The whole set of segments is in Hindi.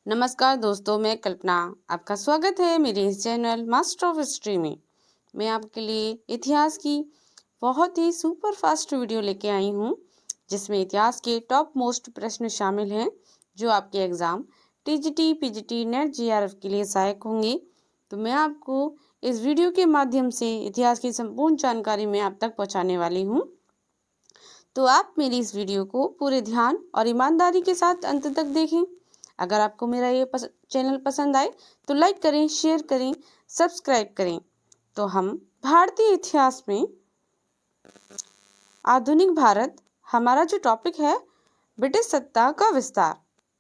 नमस्कार दोस्तों, मैं कल्पना। आपका स्वागत है मेरे इस चैनल मास्टर ऑफ हिस्ट्री में। मैं आपके लिए इतिहास की बहुत ही सुपर फास्ट वीडियो लेके आई हूँ, जिसमें इतिहास के टॉप मोस्ट प्रश्न शामिल हैं जो आपके exam TGT, PGT, net, GRF के लिए सहायक होंगे। तो मैं आपको इस वीडियो के माध्यम से इतिहास की संपूर्ण जानकारी मैं आप तक पहुँचाने वाली हूँ। तो आप मेरी इस वीडियो को पूरे ध्यान और ईमानदारी के साथ अंत तक देखें। अगर आपको मेरा ये चैनल पसंद आए तो लाइक करें, शेयर करें, सब्सक्राइब करें। तो हम भारतीय इतिहास में आधुनिक भारत, हमारा जो टॉपिक है ब्रिटिश सत्ता का विस्तार,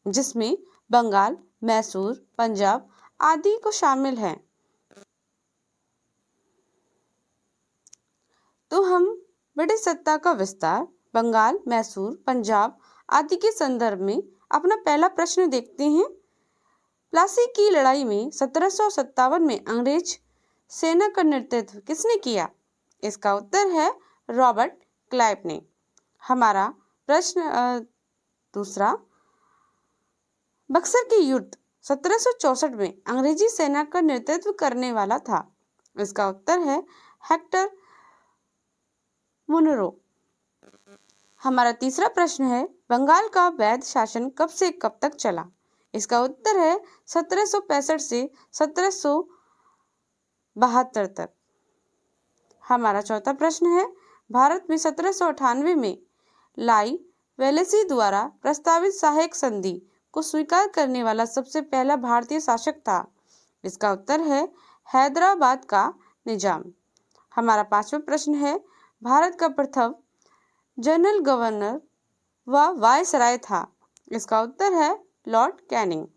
जिसमें बंगाल, मैसूर, पंजाब आदि को शामिल है। तो हम ब्रिटिश सत्ता का विस्तार, बंगाल, मैसूर, पंजाब आदि के संदर्भ में अपना पहला प्रश्न देखते हैं। प्लासी की लड़ाई में 1757 में अंग्रेज सेना का नेतृत्व किसने किया? इसका उत्तर है रॉबर्ट क्लाइव ने। हमारा प्रश्न दूसरा, बक्सर के युद्ध 1764 में अंग्रेजी सेना का नेतृत्व करने वाला था। इसका उत्तर है हेक्टर मुनरो। हमारा तीसरा प्रश्न है, बंगाल का वैध शासन कब से कब तक चला? इसका उत्तर है 1765 से 1772 तक। हमारा चौथा प्रश्न है, भारत में 1798 में लाई वेलेसी द्वारा प्रस्तावित सहायक संधि को स्वीकार करने वाला सबसे पहला भारतीय शासक था। इसका उत्तर है हैदराबाद का निजाम। हमारा पांचवा प्रश्न है, भारत का प्रथम जनरल गवर्नर व वायसराय था। इसका उत्तर है लॉर्ड कैनिंग।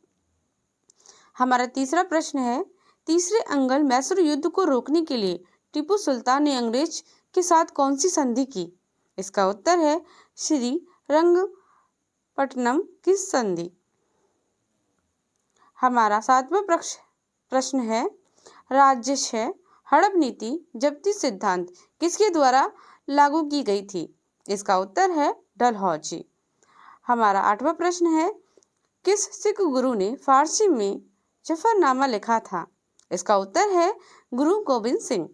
हमारा तीसरा प्रश्न है, तीसरे अंगल मैसूर युद्ध को रोकने के लिए टीपू सुल्तान ने अंग्रेज के साथ कौन सी संधि की? इसका उत्तर है श्री रंगपट्टनम की संधि। हमारा सातवां प्रश्न है, राजस्व हड़प नीति जब्ती सिद्धांत किसके द्वारा लागू की गई थी? इसका उत्तर है डलहौजी। हमारा आठवां प्रश्न है, किस सिख गुरु ने फारसी में जफरनामा लिखा था? इसका उत्तर है गुरु गोबिंद सिंह।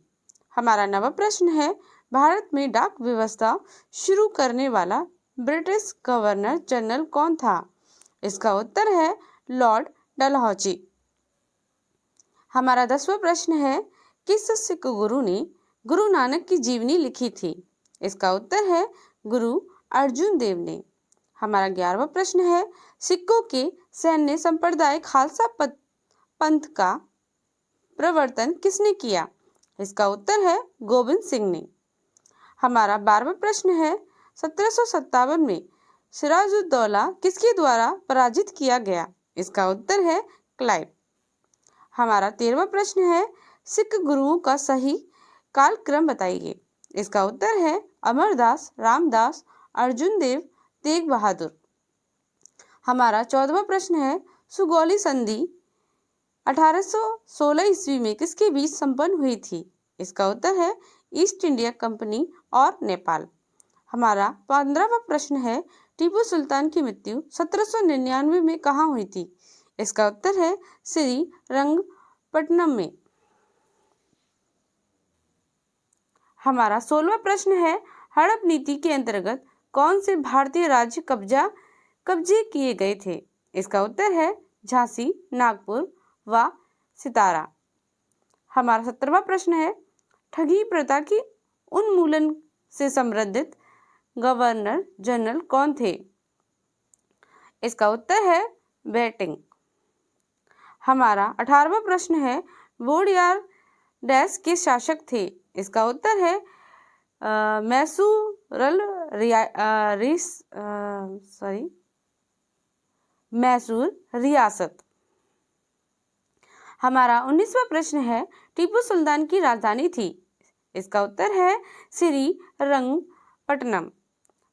हमारा नवा प्रश्न है, भारत में डाक व्यवस्था शुरू करने वाला ब्रिटिश गवर्नर जनरल कौन था? इसका उत्तर है लॉर्ड डलहौजी। हमारा 10वां प्रश्न है, किस सिख गुरु ने गुरु नानक की जीवनी लिखी थी? इसका उत्तर है गुरु अर्जुन देव ने। हमारा 11वां प्रश्न है, सिखों के सैन्य संप्रदाय खालसा पंथ का प्रवर्तन किसने किया? इसका उत्तर है गोविंद सिंह ने। हमारा 12वां प्रश्न है, 1757 में सिराजुद्दौला किसके द्वारा पराजित किया गया? इसका उत्तर है क्लाइव। हमारा 13वां प्रश्न है, सिख गुरुओं का सही कालक्रम बताइए। इसका उत्तर है अमरदास, रामदास, अर्जुन देव, तेग बहादुर। हमारा 14वां प्रश्न है, सुगौली संधि 1816 ईस्वी में किसके बीच संपन्न हुई थी? इसका उत्तर है ईस्ट इंडिया कंपनी और नेपाल। हमारा 15वां प्रश्न है, टीपू सुल्तान की मृत्यु 1799 में कहाँ हुई थी? इसका उत्तर है श्री रंगपट्टनम में। हमारा 16वां प्रश्न है, हड़प नीति के अंतर्गत कौन से भारतीय राज्य कब्जे किए गए थे? इसका उत्तर है झांसी, नागपुर व सितारा। हमारा 17वां प्रश्न है, ठगी प्रथा की उन्मूलन से संबंधित गवर्नर जनरल कौन थे? इसका उत्तर है बेटिंग। हमारा 18वां प्रश्न है, वोडियार डैश के शासक थे? इसका उत्तर है मैसूर रियासत। हमारा 19वां प्रश्न है, टीपू सुल्तान की राजधानी थी? इसका उत्तर है श्री रंगपट्टनम।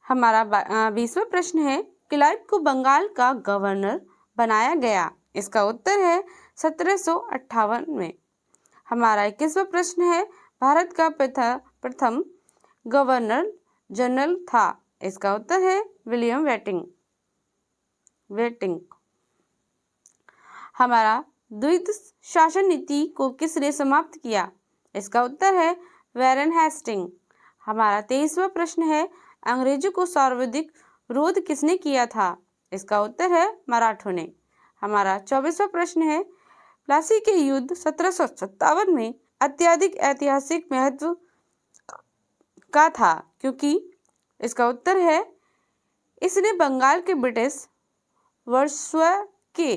हमारा 20वां प्रश्न है, क्लाइव को बंगाल का गवर्नर बनाया गया? इसका उत्तर है 1758 में। हमारा 21वां प्रश्न है, भारत का प्रथम गवर्नर जनरल था? इसका उत्तर है विलियम वेटिंग। हमारा द्वित्व शासन नीति को किसने समाप्त किया? इसका उत्तर है वैरन हेस्टिंग। हमारा 23वां प्रश्न है अंग्रेजों को सर्वाधिक विरोध किसने किया था? इसका उत्तर है मराठों ने। हमारा 24वां प्रश्न है प्लासी के युद्ध 1757 में अत्यधिक ऐतिहासिक महत्व का था क्योंकि? इसका उत्तर है इसने बंगाल के ब्रिटिश वर्चस्व के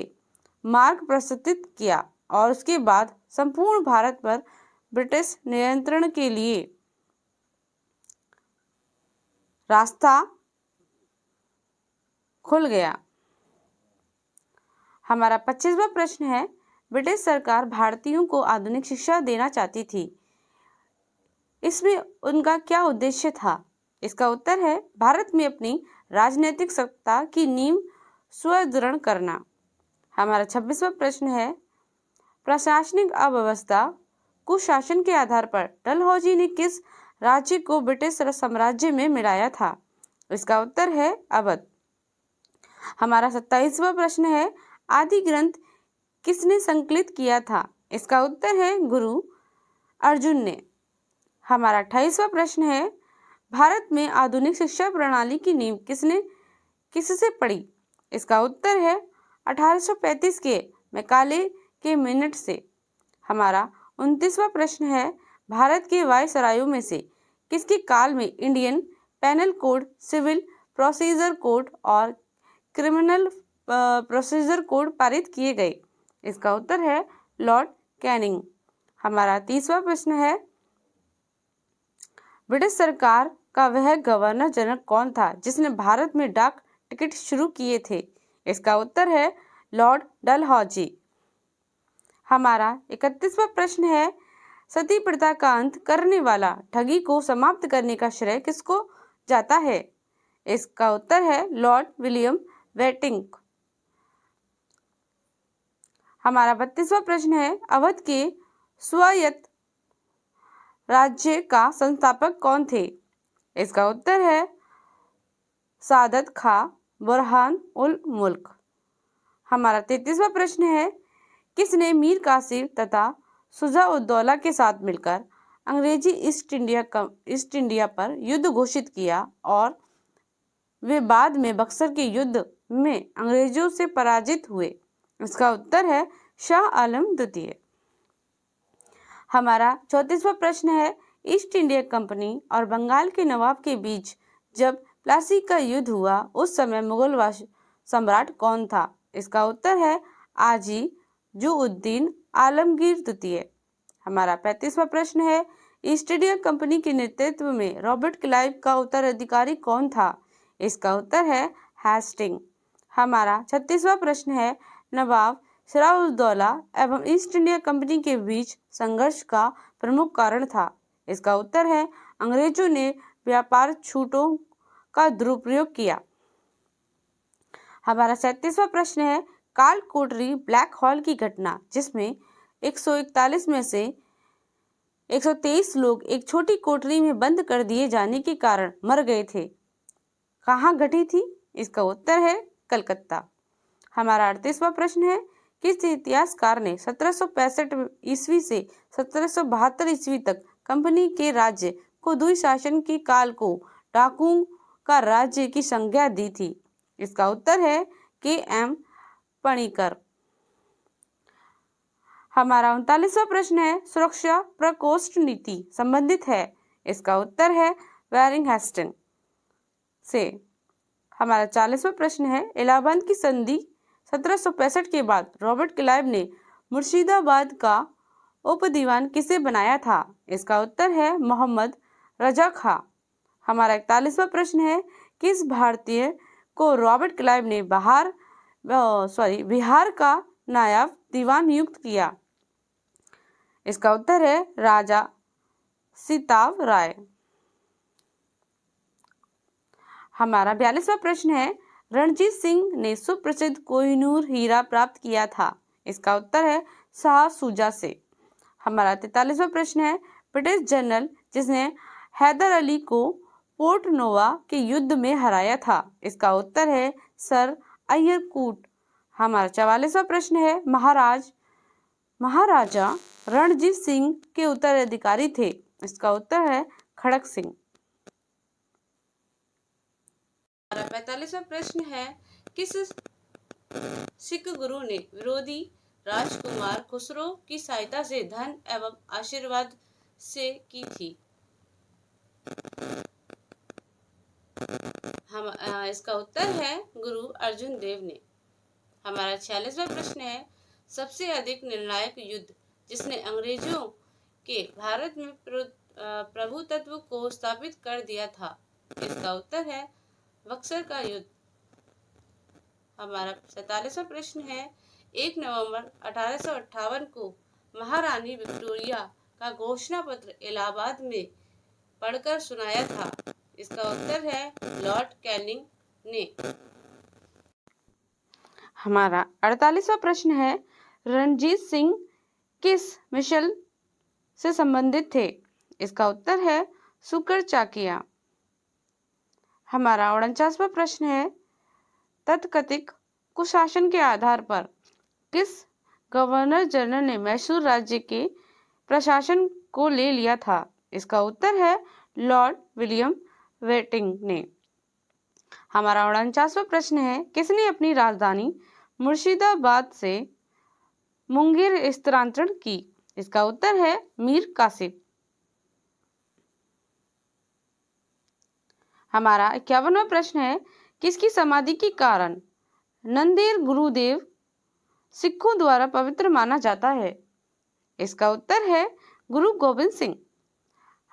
मार्ग प्रशस्तित किया और उसके बाद संपूर्ण भारत पर ब्रिटिश नियंत्रण के लिए रास्ता खुल गया। हमारा 25वां प्रश्न है ब्रिटिश सरकार भारतीयों को आधुनिक शिक्षा देना चाहती थी, इसमें उनका क्या उद्देश्य था? इसका उत्तर है भारत में अपनी राजनीतिक सत्ता की नींव सुदृढ़ करना। हमारा 26वां प्रश्न है प्रशासनिक अव्यवस्था कुशासन के आधार पर डलहौजी ने किस राज्य को ब्रिटिश साम्राज्य में मिलाया था? इसका उत्तर है अवध। हमारा 27वां प्रश्न है आदि ग्रंथ किसने संकलित किया था? इसका उत्तर है गुरु अर्जुन ने। हमारा 28वां प्रश्न है भारत में आधुनिक शिक्षा प्रणाली की नींव किससे पड़ी? इसका उत्तर है 1835 के मैकाले के मिनट से। हमारा 29वां प्रश्न है भारत के वायसरायों में से किसके काल में Indian penal code, civil procedure code और क्रिमिनल प्रोसीजर कोड पारित किए गए? इसका उत्तर है लॉर्ड कैनिंग। हमारा 30वां प्रश्न है ब्रिटिश सरकार का वह गवर्नर जनरल कौन था जिसने भारत में डाक टिकट शुरू किए थे? इसका उत्तर है लॉर्ड डलहौजी। हमारा 31वां प्रश्न है सती प्रथा का अंत करने वाला ठगी को समाप्त करने का श्रेय किसको जाता है? इसका उत्तर है लॉर्ड विलियम वेटिंग। हमारा 32वां प्रश्न है अवध के स्वायत्त राज्य का संस्थापक कौन थे? इसका उत्तर है सादत खां बुरहान उल मुल्क। हमारा 33वां प्रश्न है किसने मीर कासिम तथा शुजा-उद-दौला के साथ मिलकर अंग्रेजी ईस्ट इंडिया पर युद्ध घोषित किया और वे बाद में बक्सर के युद्ध में अंग्रेजों से पराजित हुए? इसका उत्तर है शाह आलम द्वितीय। हमारा 34वां प्रश्न है ईस्ट इंडिया कंपनी और बंगाल के नवाब के बीच जब प्लासी का युद्ध हुआ उस समय मुगल सम्राट कौन था? इसका उत्तर है आजी जुउद्दीन आलमगीर द्वितीय। हमारा 35वां प्रश्न है ईस्ट इंडिया कंपनी के नेतृत्व में रॉबर्ट क्लाइव का उत्तराधिकारी कौन था? इसका उत्तर है हेस्टिंग। हमारा 36वां प्रश्न है नवाब सिराजुद्दौला एवं ईस्ट इंडिया कंपनी के बीच संघर्ष का प्रमुख कारण था? इसका उत्तर है अंग्रेजों ने व्यापार छूटों का दुरुपयोग किया। हमारा 37वां प्रश्न है काल कोटरी ब्लैक होल की घटना जिसमें 141 में से 123 लोग एक छोटी कोठरी में बंद कर दिए जाने के कारण मर गए थे, कहाँ घटी थी? इसका उत्तर है कलकत्ता। हमारा 38वां प्रश्न है किस इतिहासकार ने 1765 ईस्वी से 1772 ईस्वी तक कंपनी के राज्य को द्विशासन के काल को डाकुओं का राज्य की संज्ञा दी थी? इसका उत्तर है के.एम. पणिकर। हमारा 39वां प्रश्न है सुरक्षा प्रकोष्ठ नीति संबंधित है? इसका उत्तर है वैरिंग हेस्टिंग से। हमारा 40वां प्रश्न है इलाहाबाद की संधि 1765 के बाद रॉबर्ट क्लाइव ने मुर्शिदाबाद का उपदीवान किसे बनाया था? इसका उत्तर है मोहम्मद रजा खां। हमारा 41वां प्रश्न है किस भारतीय को रॉबर्ट क्लाइव ने बिहार का नायब दीवान नियुक्त किया? इसका उत्तर है राजा सीताव राय। हमारा 42वां प्रश्न है रणजीत सिंह ने सुप्रसिद्ध कोहिनूर हीरा प्राप्त किया था? इसका उत्तर है शाह शुजा से। हमारा 43वां प्रश्न है ब्रिटिश जनरल जिसने हैदर अली को पोर्ट नोवा के युद्ध में हराया था? इसका उत्तर है सर अय्यर कूट। हमारा 44वां प्रश्न है, महाराजा रणजीत सिंह के उत्तराधिकारी थे। इसका उत्तर है खड़क सिंह। हमारा 45वां प्रश्न है, किस सिख गुरु ने विरोधी राजकुमार खुसरो की सहायता से धन एवं आशीर्वाद से की थी? इसका उत्तर है गुरु अर्जुन देव ने। हमारा 46वां प्रश्न है, सबसे अधिक निर्णायक युद्ध जिसने अंग्रेजों के भारत में प्रभुत्व को स्थापित कर दिया था? इसका उत्तर है बक्सर का युद्ध। हमारा 47वां प्रश्न है, 1 नवंबर 1858 को महारानी विक्टोरिया का घोषणा पत्र इलाहाबाद में पढ़कर सुनाया था? इसका उत्तर है लॉर्ड कैनिंग ने। हमारा 48वां प्रश्न है, रणजीत सिंह किस मिशन से संबंधित थे? इसका उत्तर है सुकर चाकिया। हमारा 49वां प्रश्न है, तथाकथित कुशासन के आधार पर किस गवर्नर जनरल ने मैसूर राज्य के प्रशासन को ले लिया था? इसका उत्तर है लॉर्ड विलियम वेटिंग ने। हमारा 49वां प्रश्न है, किसने अपनी राजधानी मुर्शिदाबाद से मुंगेर स्थानांतरण की? इसका उत्तर है मीर कासिम। हमारा 51वां प्रश्न है, किसकी समाधि के कारण नंदेड़ गुरुदेव सिखों द्वारा पवित्र माना जाता है? इसका उत्तर है गुरु गोविंद सिंह।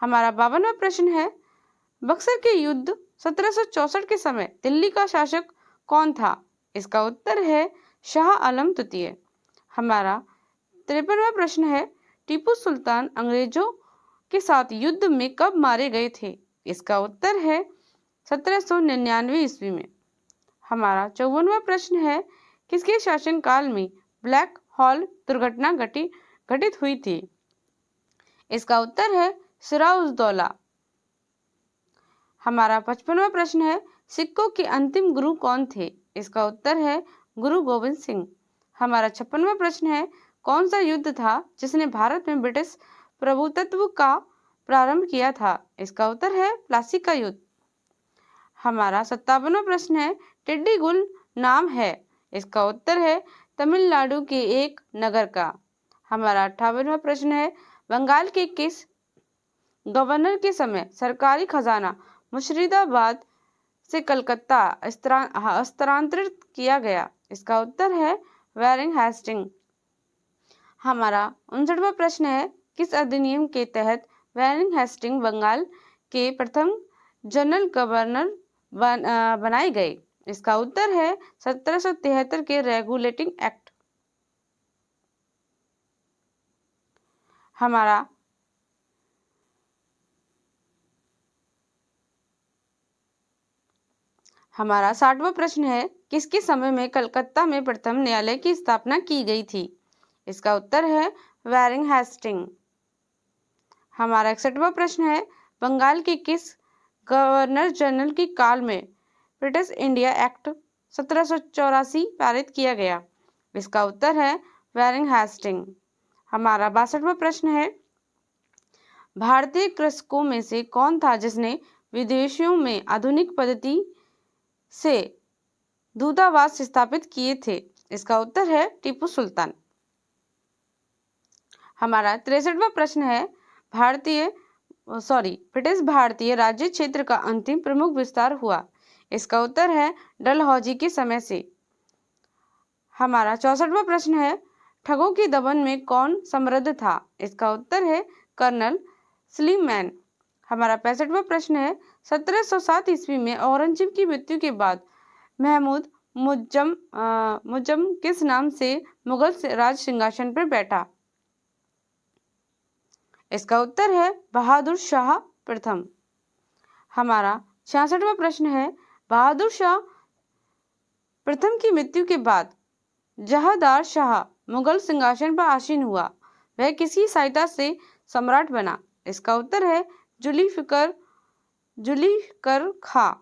हमारा 52वां प्रश्न है, बक्सर के युद्ध 1764 के समय दिल्ली का शासक कौन था? इसका उत्तर है शाह आलम द्वितीय। हमारा 53वां प्रश्न है, टीपू सुल्तान अंग्रेजों के साथ युद्ध में कब मारे गए थे? इसका उत्तर है 1799 ईस्वी में। हमारा 54वां प्रश्न है, किसके शासनकाल में ब्लैक हॉल दुर्घटना घटित हुई थी? इसका उत्तर है सिराजुद्दौला। हमारा 55वां प्रश्न है, सिखों के अंतिम गुरु कौन थे? इसका उत्तर है गुरु गोविंद सिंह। हमारा 56वां प्रश्न है, कौन सा युद्ध था जिसने भारत में ब्रिटिश प्रभुत्व का प्रारंभ किया था? इसका उत्तर है प्लासी का युद्ध। हमारा 57वां प्रश्न है, टिड्डी गुल नाम है? इसका उत्तर है तमिलनाडु के एक नगर का। हमारा 58वां प्रश्न है, बंगाल के किस गवर्नर के समय सरकारी खजाना मुर्शिदाबाद से कलकत्ता स्थानांतरित किया गया? इसका उत्तर है वैरिंग हेस्टिंग। हमारा 59वां प्रश्न है, किस अधिनियम के तहत वैरिंग हेस्टिंग बंगाल के प्रथम जनरल गवर्नर बनाए गए? इसका उत्तर है 1773 के रेगुलेटिंग एक्ट। हमारा 60वां प्रश्न है, किसके समय में कलकत्ता में प्रथम न्यायालय की स्थापना की गई थी? इसका उत्तर है वैरिंग हेस्टिंग। हमारा 61वां प्रश्न है, बंगाल के किस गवर्नर जनरल के काल में ब्रिटिश इंडिया एक्ट 1784 पारित किया गया? इसका उत्तर है वैरिंग हेस्टिंग। हमारा 62वां प्रश्न है, भारतीय कृषकों में से कौन था जिसने विदेशों में आधुनिक पद्धति से दूतावास स्थापित किए थे? इसका उत्तर है टीपू सुल्तान। हमारा 63वां प्रश्न है, ब्रिटिश भारतीय राज्य क्षेत्र का अंतिम प्रमुख विस्तार हुआ? इसका उत्तर है डलहौजी के समय से। हमारा 64वां प्रश्न है, ठगों के दमन में कौन समृद्ध था? इसका उत्तर है कर्नल स्लीमैन। हमारा 65वां प्रश्न है, 1707 ईस्वी में औरंगजेब की मृत्यु के बाद महमूद मुज्जम किस नाम से मुगल राज सिंहासन पर बैठा? इसका उत्तर है बहादुर शाह प्रथम। हमारा 66वां प्रश्न है, बहादुर शाह प्रथम की मृत्यु के बाद जहांदार शाह मुगल सिंहासन पर आसीन हुआ, वह किसकी सहायता से सम्राट बना? इसका उत्तर है जुल्फिकार खां।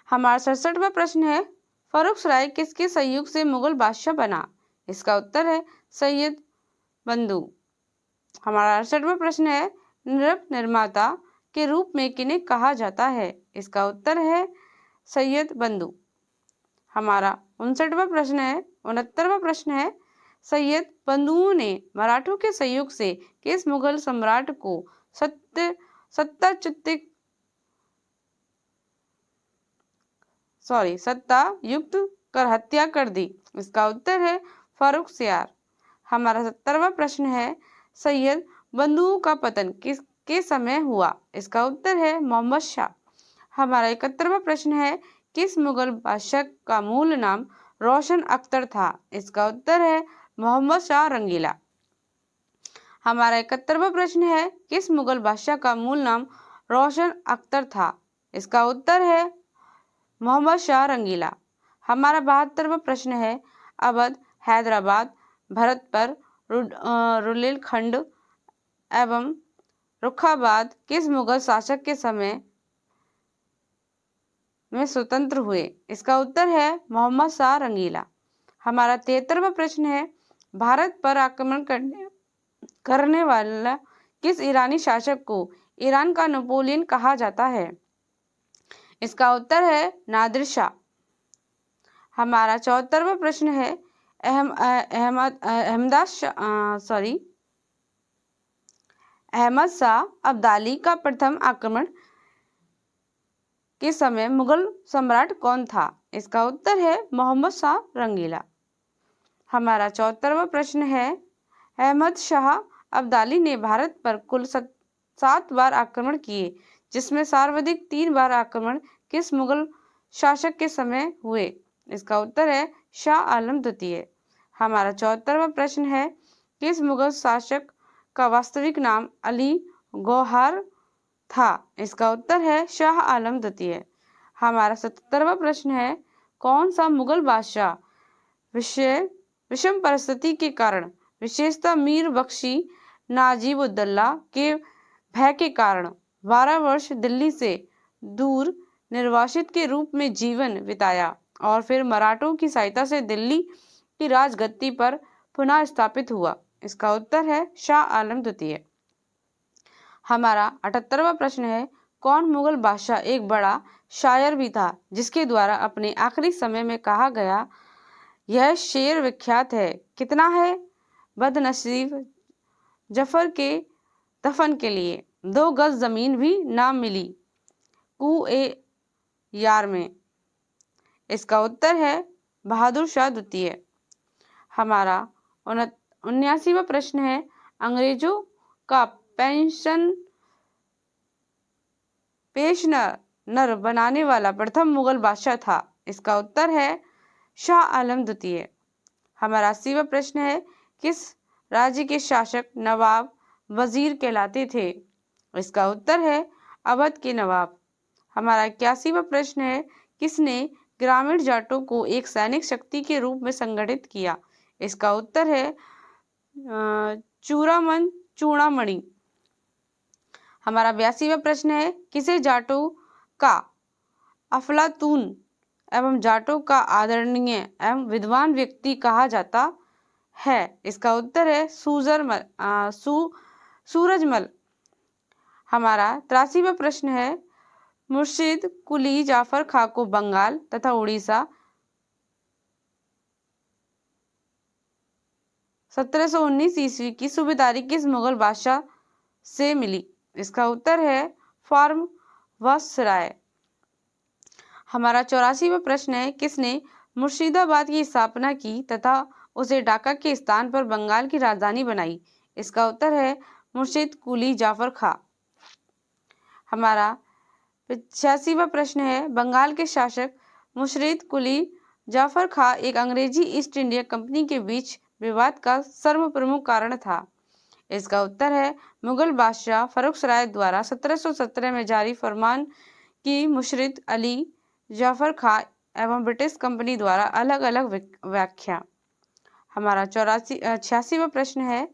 हमारा 67वां प्रश्न है, फर्रुखसराय किसके सहयोग से मुगल बादशाह बना? इसका उत्तर है सैयद बंधु। हमारा 68वां प्रश्न है नृप निर्माता के रूप में किन्हें कहा जाता है? इसका उत्तर है सैयद बंधु। हमारा 69वां प्रश्न है सैयद बंधुओं ने मराठों के सहयोग से किस मुगल सम्राट को सत्ता युक्त कर हत्या कर दी? इसका उत्तर है फर्रुखसियार। हमारा 70वां प्रश्न है सैयद बंधुओं का पतन किसके समय हुआ? इसका उत्तर है मोहम्मद शाह। हमारा 71वां प्रश्न है किस मुगल बादशाह का मूल नाम रोशन अख्तर था? इसका उत्तर है मोहम्मद शाह रंगीला। हमारा 71वां प्रश्न है किस मुगल बादशाह का मूल नाम रोशन अख्तर था? इसका उत्तर है मोहम्मद शाह रंगीला। हमारा 72वां प्रश्न है अवध, हैदराबाद, भरतपुर, रुहेलखंड एवं रुखाबाद किस मुगल शासक के समय में स्वतंत्र हुए? इसका उत्तर है मोहम्मद शाह रंगीला। हमारा 73वां प्रश्न है भारत पर आक्रमण करने वाला किस ईरानी शासक को ईरान का नेपोलियन कहा जाता है? इसका उत्तर है नादिर शाह। हमारा 74वां प्रश्न है अहमद शाह अब्दाली का प्रथम आक्रमण के समय मुगल सम्राट कौन था? इसका उत्तर है मोहम्मद शाह रंगीला। हमारा 74वां प्रश्न है अहमद शाह अब्दाली ने भारत पर कुल 7 बार आक्रमण किए, जिसमें सर्वाधिक 3 बार आक्रमण किस मुगल शासक के समय हुए? इसका उत्तर है शाह आलम द्वितीय। हमारा 74वां प्रश्न है किस मुगल शासक का वास्तविक नाम अली गौहर था? इसका उत्तर है शाह आलम द्वितीय। हमारा 77वां प्रश्न है कौन सा मुगल बादशाह विषम परिस्थिति के कारण विशेषतः मीर बख्शी नाजिब-उद-दौला के भय के कारण 12 वर्ष दिल्ली से दूर निर्वासित के रूप में जीवन बिताया और फिर मराठों की सहायता से दिल्ली की राजगद्दी पर पुनः स्थापित हुआ? इसका उत्तर है शाह आलम द्वितीय। हमारा 78वां प्रश्न है कौन मुगल बादशाह एक बड़ा शायर भी था जिसके द्वारा अपने आखिरी समय में कहा गया यह शेर विख्यात है? कितना है बदनसीब जफर के दफन के लिए 2 गज जमीन भी ना मिली कुए यार में? इसका उत्तर है बहादुर शाह द्वितीय। हमारा 79वां प्रश्न है अंग्रेजों का पेशनर बनाने वाला प्रथम मुगल बादशाह था? इसका उत्तर है शाह आलम द्वितीय। हमारा 80वां प्रश्न है किस राज्य के शासक नवाब वजीर कहलाते थे? इसका उत्तर है अवध के नवाब। हमारा 81वां प्रश्न है किसने ग्रामीण जाटों को एक सैनिक शक्ति के रूप में संगठित किया? इसका उत्तर है चूड़ामणि। हमारा 82वां प्रश्न है किसे जाटों का अफलातून एवं जाटों का आदरणीय एवं विद्वान व्यक्ति कहा जाता है? इसका उत्तर है सूरजमल। हमारा 83वां प्रश्न है मुर्शिद कुली जाफर खां को बंगाल तथा उड़ीसा 1719 ईस्वी की सूबेदारी किस मुगल बादशाह से मिली? इसका उत्तर है फॉर्म वायसराय। हमारा 84वां प्रश्न है किसने मुर्शिदाबाद की स्थापना की तथा उसे ढाका के स्थान पर बंगाल की राजधानी बनाई? इसका उत्तर है मुर्शिद कुली जाफर खां। हमारा 85वां प्रश्न है बंगाल के शासक मुर्शिद कुली जाफर खां एक अंग्रेजी ईस्ट इंडिया कंपनी के बीच विवाद का सर्व प्रमुख कारण था? इसका उत्तर है मुगल बादशाह फर्रुखसराय द्वारा 1717 में जारी फरमान की मुर्शिद अली जाफर खां एवं ब्रिटिश कंपनी द्वारा अलग अलग व्याख्या। हमारा 86वां प्रश्न है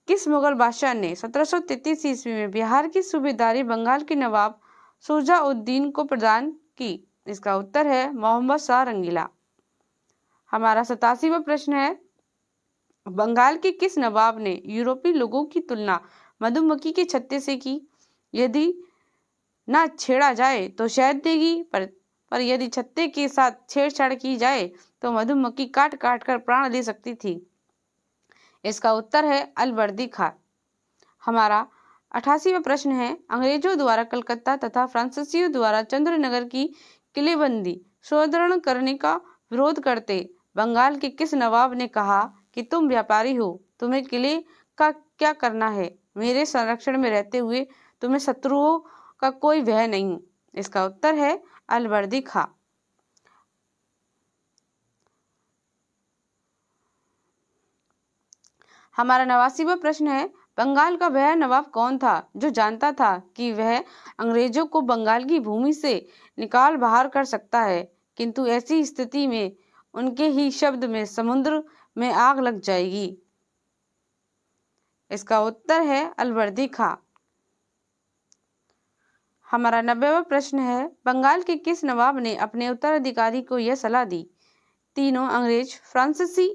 किस मुगल बादशाह ने 1733 ईस्वी में बिहार की सूबेदारी बंगाल के नवाब शुजा-उद-दीन को प्रदान की? इसका उत्तर है मोहम्मद शाह रंगीला। हमारा 87वां प्रश्न है, बंगाल के किस नवाब ने यूरोपीय लोगों की तुलना मधुमक्खी के छत्ते से की? यदि ना छेड़ा जाए तो शहद देगी, पर यदि छत्ते के साथ छेड़छाड़ की जाए तो मधुमक्खी काट काट कर प्राण दे सकती थी। इसका उत्तर है अलवर्दी खां। हमारा 88वां प्रश्न है, अंग्रेजों द्वारा कलकत्ता तथा फ्रांसीसियों द्वारा चंद्रनगर की किलेबंदी सुदृढ़ करने का विरोध करते बंगाल के किस नवाब ने कहा कि तुम व्यापारी हो, तुम्हें किले का क्या करना है, मेरे संरक्षण में रहते हुए तुम्हें शत्रुओं का कोई भय नहीं। इसका उत्तर है अलवर्दी खां। हमारा 89वां प्रश्न है, बंगाल का वह नवाब कौन था जो जानता था कि वह अंग्रेजों को बंगाल की भूमि से निकाल बाहर कर सकता है, किंतु ऐसी स्थिति में उनके ही शब्द में समुद्र में आग लग जाएगी। इसका उत्तर है अलवर्दी खां। हमारा 90वां प्रश्न है, बंगाल के किस नवाब ने अपने उत्तराधिकारी को यह सलाह दी, तीनों अंग्रेज, फ्रांसीसी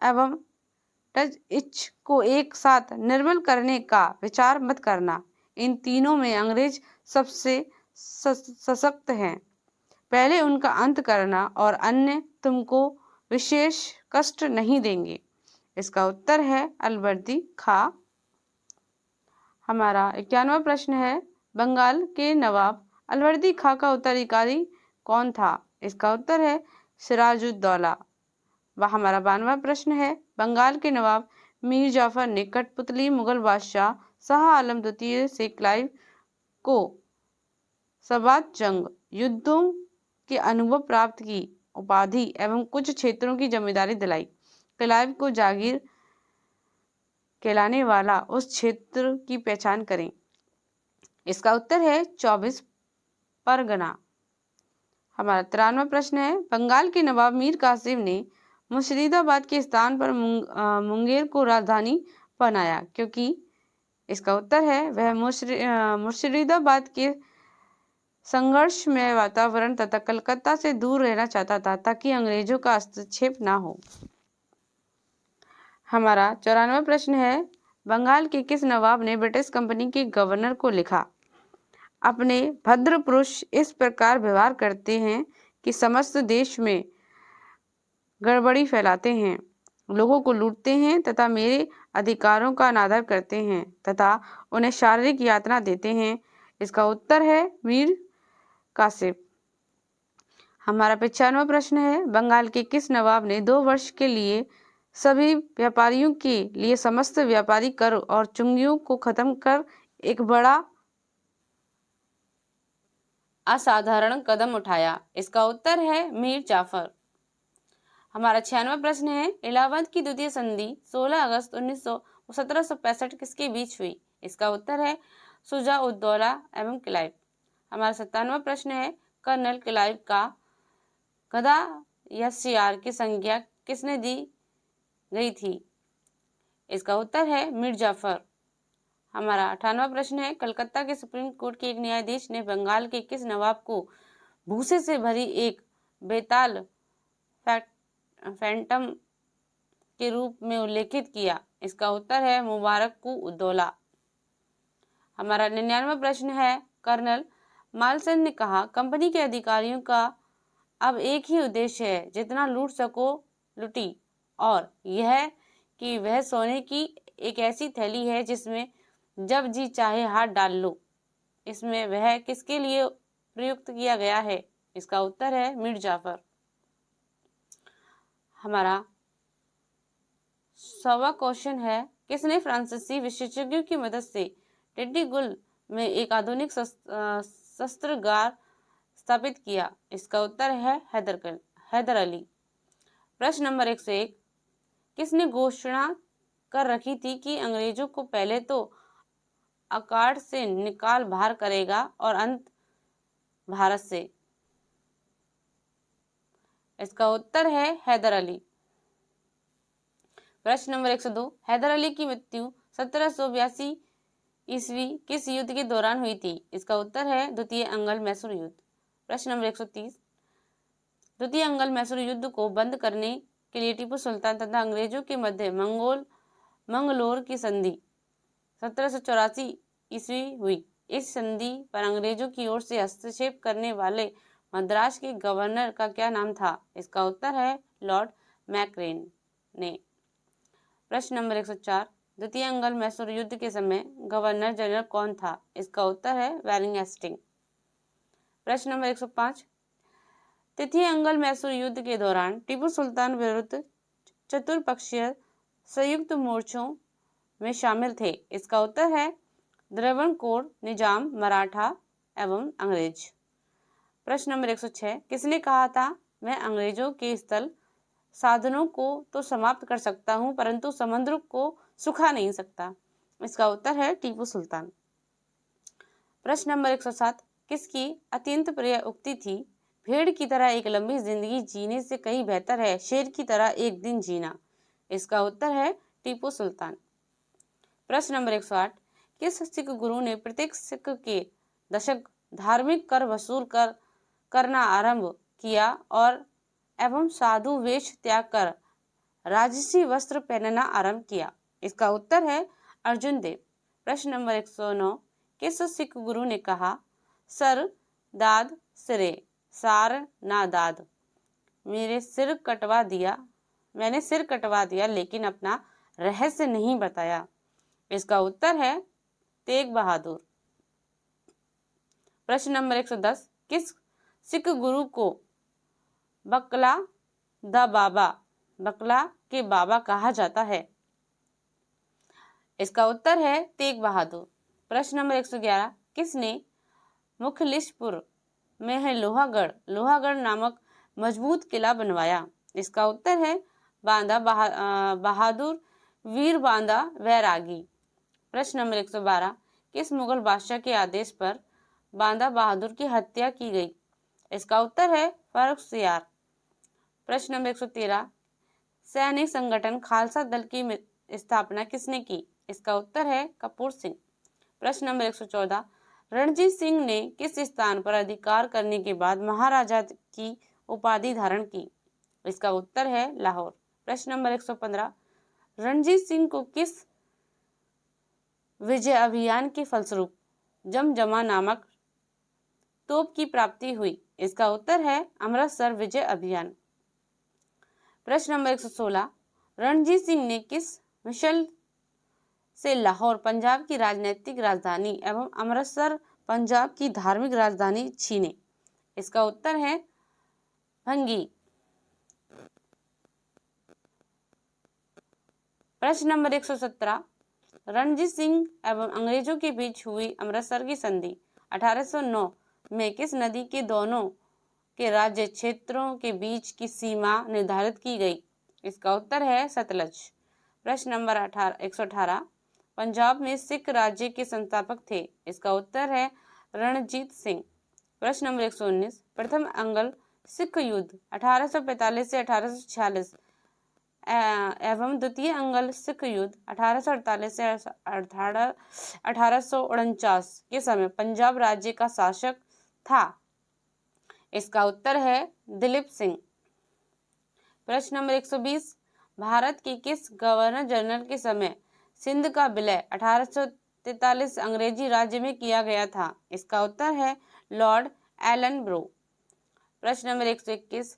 एवं डच इच को एक साथ निर्मल करने का विचार मत करना। इन तीनों में अंग्रेज सबसे सशक्त हैं। पहले उनका अंत करना और अन्य तुमको विशेष कष्ट नहीं देंगे। इसका उत्तर है अलवर्दी खां। हमारा 91वां प्रश्न है, बंगाल के नवाब अलवर्दी खां का उत्तराधिकारी कौन था? इसका उत्तर है सिराजुद्दौला। वह हमारा 92वां प्रश्न है, बंगाल के नवाब मीर जाफर ने कठपुतली मुगल बादशाह शाह आलम द्वितीय से क्लाइव को 7 जंग युद्धों के अनुभव प्राप्त की उपाधि एवं कुछ क्षेत्रों की जमींदारी दिलाई। क्लाइव को जागीर कहलाने वाला उस क्षेत्र की पहचान करें। इसका उत्तर है 24 परगना। हमारा 93वां प्रश्न है, बंगाल के नवाब मीर कासिम ने मुर्शिदाबाद के स्थान पर मुंगेर को राजधानी बनाया क्योंकि? इसका उत्तर है वह मुर्शिदाबाद के संघर्ष में वातावरण तथा कलकत्ता से दूर रहना चाहता था ताकि अंग्रेजों का हस्तक्षेप ना हो। हमारा 94वां प्रश्न है, बंगाल के किस नवाब ने ब्रिटिश कंपनी के गवर्नर को लिखा, अपने भद्र पुरुष इस प्रकार व्यवहार करते हैं कि समस्त देश में गड़बड़ी फैलाते हैं, लोगों को लूटते हैं तथा मेरे अधिकारों का अनादर करते हैं तथा उन्हें शारीरिक यातना देते हैं। इसका उत्तर है मीर कासिम। हमारा 95वां प्रश्न है, बंगाल के किस नवाब ने 2 वर्ष के लिए सभी व्यापारियों के लिए समस्त व्यापारी कर और चुंगियों को खत्म कर एक बड़ा असाधारण कदम उठाया? इसका उत्तर है मीर जाफर। हमारा 96वां प्रश्न है, इलाहाबाद की द्वितीय संधि 16 अगस्त 1765 किसके बीच हुई? इसका उत्तर है शुजा-उद-दौला एवं क्लाइव। हमारा 97वां प्रश्न है, कर्नल क्लाइव का गदा या सियार की संज्ञा किसने दी गई थी? इसका उत्तर है मीर जाफर। हमारा 98वां प्रश्न है, कलकत्ता के सुप्रीम कोर्ट के एक न्यायाधीश ने बंगाल के किस नवाब को भूसे से भरी एक बेताल फैंटम के रूप में उल्लेखित किया? इसका उत्तर है मुबारक-उद-दौला। हमारा 99वां प्रश्न है, कर्नल मालसन ने कहा, कंपनी के अधिकारियों का अब एक ही उद्देश्य है, जितना लूट सको लूटी, और यह कि वह सोने की एक ऐसी थैली है जिसमें जब जी चाहे हाथ डाल लो। इसमें वह किसके लिए प्रयुक्त किया गया है? इसका उत्तर है मीर जाफर। हमारा 100वां क्वेश्चन है, किसने फ्रांसीसी विशेषज्ञों की मदद से टिड्डीगुल में एक आधुनिक शस्त्रागार स्थापित किया? इसका उत्तर है हैदर अली। प्रश्न नंबर 101, किसने घोषणा कर रखी थी कि अंग्रेजों को पहले तो अकाड़ से निकाल बाहर करेगा और अंत भारत से? इसका उत्तर है हैदर अली। प्रश्न नंबर 102, हैदर अली की मृत्यु 1782 ईस्वी किस युद्ध के दौरान हुई थी? इसका उत्तर है द्वितीय अंग्ल मैसूर युद्ध। प्रश्न नंबर 130, द्वितीय अंगल मैसूर युद्ध को बंद करने के लिए टीपू सुल्तान तथा अंग्रेजों के मध्य मंगलोर की संधि 1784 ईस्वी हुई। इस संधि पर अंग्रेजों की ओर से हस्तक्षेप करने वाले मद्रास के गवर्नर का क्या नाम था? इसका उत्तर है लॉर्ड मैक्रेन ने। प्रश्न नंबर 104, द्वितीय अंगल मैसूर युद्ध के समय गवर्नर जनरल कौन था? इसका उत्तर है वेलिंग हेस्टिंग। प्रश्न नंबर 105, तृतीय अंगल मैसूर युद्ध के दौरान टीपू सुल्तान विरुद्ध चतुर्पक्षीय संयुक्त मोर्चों में शामिल थे। इसका उत्तर है त्रावणकोर, निजाम, मराठा एवं अंग्रेज। प्रश्न नंबर 106, किसने कहा था मैं अंग्रेजों के स्थल साधनों को तो समाप्त कर सकता हूं परंतु समुद्र को सुखा नहीं सकता? इसका उत्तर है टीपू सुल्तान। प्रश्न नंबर 107, किसकी अत्यंत प्रिय उक्ति थी भेड़ की तरह एक लंबी जिंदगी जीने से कहीं बेहतर है शेर की तरह एक दिन जीना? इसका उत्तर है टीपू सुल्तान। प्रश्न नंबर 108, किस सिख गुरु ने प्रत्येक सिख के दशक धार्मिक कर वसूल करना आरंभ किया और एवं साधु वेश त्याग कर राजसी वस्त्र पहनना आरंभ किया? इसका उत्तर है अर्जुन देव। प्रश्न नंबर 109, किस सिख गुरु ने कहा सर दाद सिरे सार ना दाद, मैंने सिर कटवा दिया लेकिन अपना रहस्य नहीं बताया? इसका उत्तर है तेग बहादुर। प्रश्न नंबर 110, किस सिख गुरु को बकला के बाबा कहा जाता है? इसका उत्तर है तेग बहादुर। प्रश्न नंबर 111, किसने मुखलिसपुर में है लोहागढ़ नामक मजबूत किला बनवाया? इसका उत्तर है बांदा बहादुर वीर बांदा वैरागी। प्रश्न नंबर 112, किस मुगल बादशाह के आदेश पर बांदा बहादुर की हत्या की गई? इसका उत्तर है फर्रुखसियार। प्रश्न नंबर 113, सैनिक संगठन खालसा दल की स्थापना किसने की? इसका उत्तर है कपूर सिंह। प्रश्न नंबर 114, रणजीत सिंह ने किस स्थान पर अधिकार करने के बाद महाराजा की उपाधि धारण की? इसका उत्तर है लाहौर। प्रश्न नंबर 115, रणजीत सिंह को किस विजय अभियान के फलस्वरूप जमजमा नामक तोप की प्राप्ति हुई? इसका उत्तर है अमृतसर विजय अभियान। प्रश्न नंबर 116, रणजीत सिंह ने किस मिशन से लाहौर पंजाब की राजनीतिक राजधानी एवं अमृतसर पंजाब की धार्मिक राजधानी छीने? इसका उत्तर है भंगी। प्रश्न नंबर 117, रणजीत सिंह एवं अंग्रेजों के बीच हुई अमृतसर की संधि 1809 में किस नदी के दोनों के राज्य क्षेत्रों के बीच की सीमा निर्धारित की गई? इसका उत्तर है सतलज। प्रश्न नंबर 118, पंजाब में सिख राज्य के संस्थापक थे? इसका उत्तर है रणजीत सिंह। प्रश्न नंबर 119, प्रथम अंगल सिख युद्ध 1845 से 1846 एवं द्वितीय अंगल सिख युद्ध 1848 से 1849 के समय पंजाब राज्य का शासक था? इसका उत्तर है दिलीप सिंह। प्रश्न नंबर 120, भारत के किस गवर्नर जनरल के समय सिंध का विलय 1843 अंग्रेजी राज्य में किया गया था? इसका उत्तर है लॉर्ड एलन ब्रो। प्रश्न नंबर 121,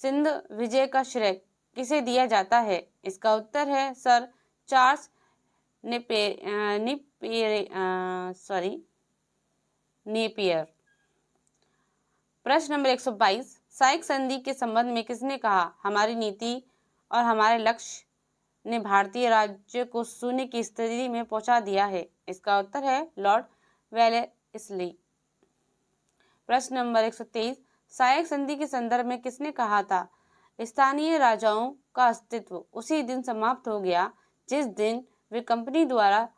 सिंध विजय का श्रेय किसे दिया जाता है? इसका उत्तर है सर चार्ल्स नेपियर। प्रश्न नंबर 122, साइक संधि के संबंध में किसने कहा हमारी नीति और हमारे लक्ष्य ने भारतीय राज्य को शून्य की स्थिति में पहुंचा दिया है? इसका उत्तर है लॉर्ड वेलेस्ली। प्रश्न नंबर 123, साइक संधि के संदर्भ में किसने कहा था स्थानीय राजाओं का अस्तित्व उसी दिन समाप्त हो गया जिस दिन वे कंपनी द्वारा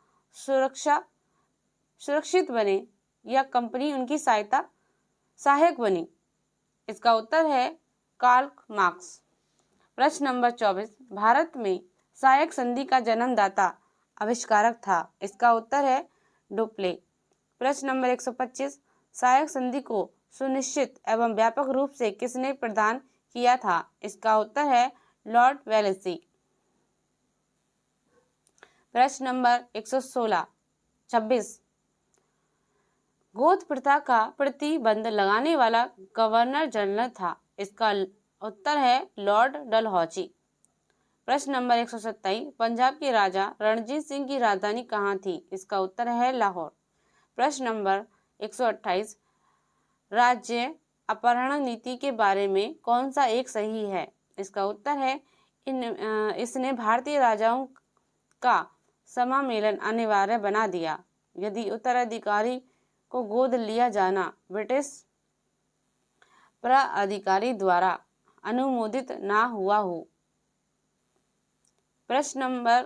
सुरक्षित बने या कंपनी उनकी सहायक बनी? इसका उत्तर है कार्ल मार्क्स। प्रश्न नंबर 24, भारत में सहायक संधि का जन्मदाता आविष्कारक था? इसका उत्तर है डुप्ले। प्रश्न नंबर 125, सहायक संधि को सुनिश्चित एवं व्यापक रूप से किसने प्रदान किया था? इसका उत्तर है लॉर्ड वेलेस्ली। प्रश्न नंबर 126। गोद प्रथा का प्रतिबंध लगाने वाला गवर्नर जनरल था? इसका उत्तर है लॉर्ड डलहौजी। प्रश्न नंबर 127। पंजाब के राजा रणजीत सिंह की राजधानी कहाँ थी? इसका उत्तर है लाहौर। प्रश्न नंबर 128। राज्य अपहरण नीति के बारे में कौन सा एक सही है? इसका उत्तर है इसने भारतीय राजाओं का समामेलन अनिवार्य बना दिया यदि उत्तराधिकारी को गोद लिया जाना ब्रिटिश प्राधिकारी द्वारा अनुमोदित ना हुआ हो। प्रश्न नंबर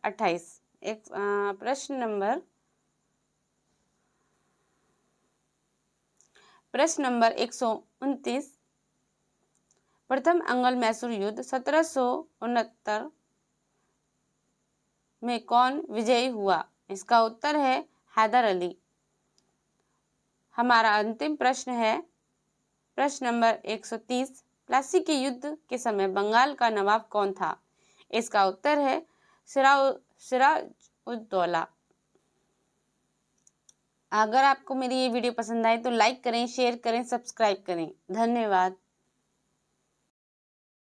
28। प्रश्न नंबर 129। प्रथम अंगल मैसूर युद्ध 1769 में कौन विजयी हुआ? इसका उत्तर है हैदर अली। हमारा अंतिम प्रश्न है प्रश्न नंबर 130। प्लासी के युद्ध के समय बंगाल का नवाब कौन था? इसका उत्तर है सिराजुद्दौला। अगर आपको मेरी ये वीडियो पसंद आए तो लाइक करें, शेयर करें, सब्सक्राइब करें। धन्यवाद।